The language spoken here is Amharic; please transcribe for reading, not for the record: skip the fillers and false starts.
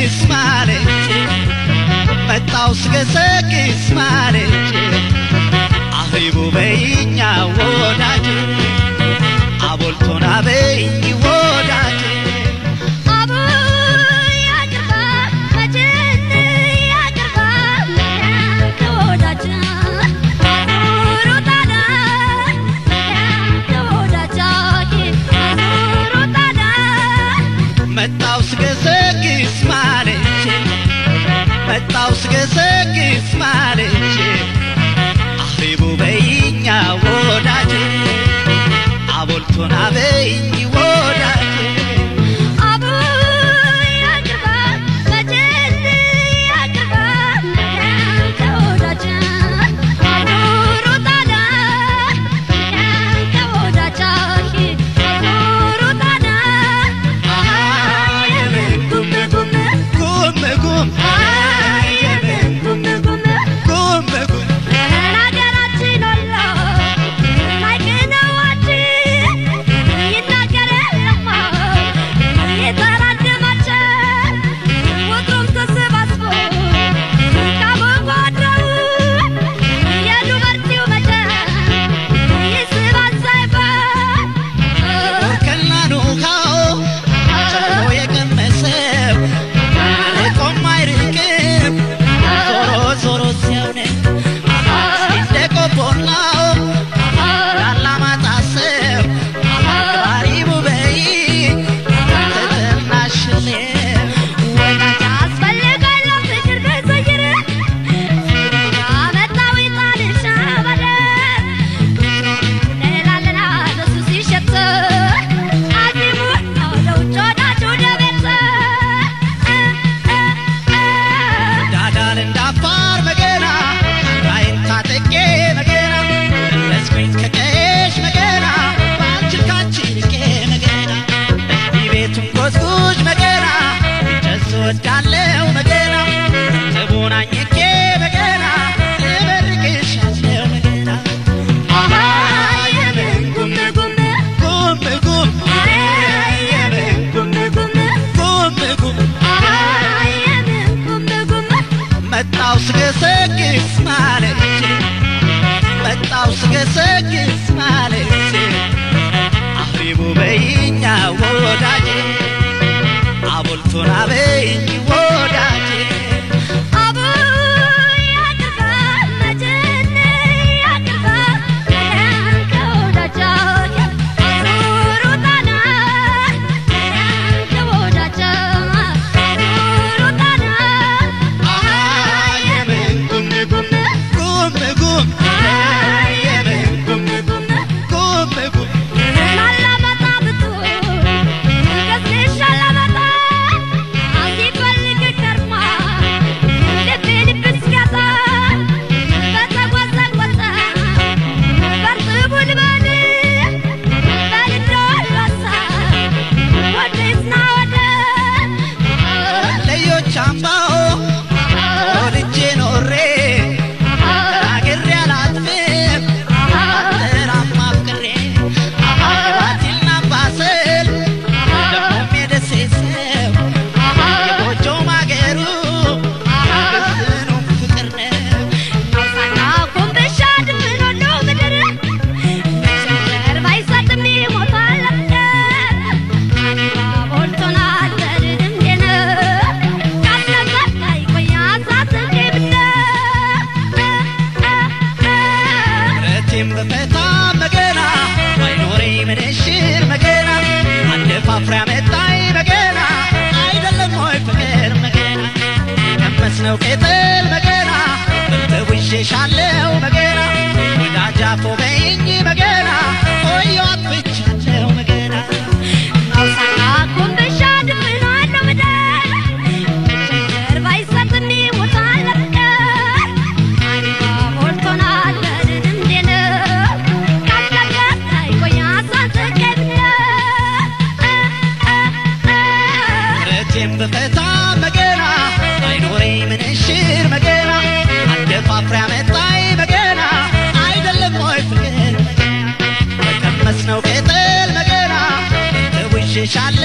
ስገሰግስ ማለች መጣው ስገሰግስ ማለች አህሪቡ በይኛ ወዳጅ አቦልቶና በይኝ ወዳጅ መጣው ስገሰግስ ማለች መጣው ስገሰግስ ማለች አህሪቡ በይኛ ወዳጅ አቦልቶና በይኝ ወዳጅ ወዳለው መገና ተቦናኝኬ መገና ተበርክሻለው መገና አየበን ጉም ጉም ጉም ጉም አየበን ጉም ጉም ጉም ጉም አየበን ጉም ጉም መጣው ስገሰግስ ማለች መጣው ስገሰግስ ማለች አህሪቡ በይኛ ወዳጅ አቦልቶና በይኝ ወዳጅ አቡ ያቅርባ መጀነ ያቅርባ ከወዳጃ ሩሩታና ከወዳጃ ሩሩታና አየበን ጉም ጉም ጉም ጉም አየበን ጉም ጉም ጉም ጉም በፈታ መገና ባይኖሬ ምንሽር መገና አንደፋፍራ መጣይ መገና አይደለም ወይ ፍቅር መገና ከመስነው ከተል መገና ተውሼሻለው መገና ወዳጃፎ በይኝ መገና ሆዮ አጥፍቻለው መገና አውሳና ኩምብሻ ድምናለው መደር መቸገር ባይሰጥም ይሞታል ለፍቅር አንባ ሞልቶናል በድምዴነ በፈታ መገና ባይኖሬ ምንሽር መገና አደፋፍራ መጣይ መገና አይደለም ወይ ፍቅር መገና በቀመስነው ከተል መገና ተውሼሻለ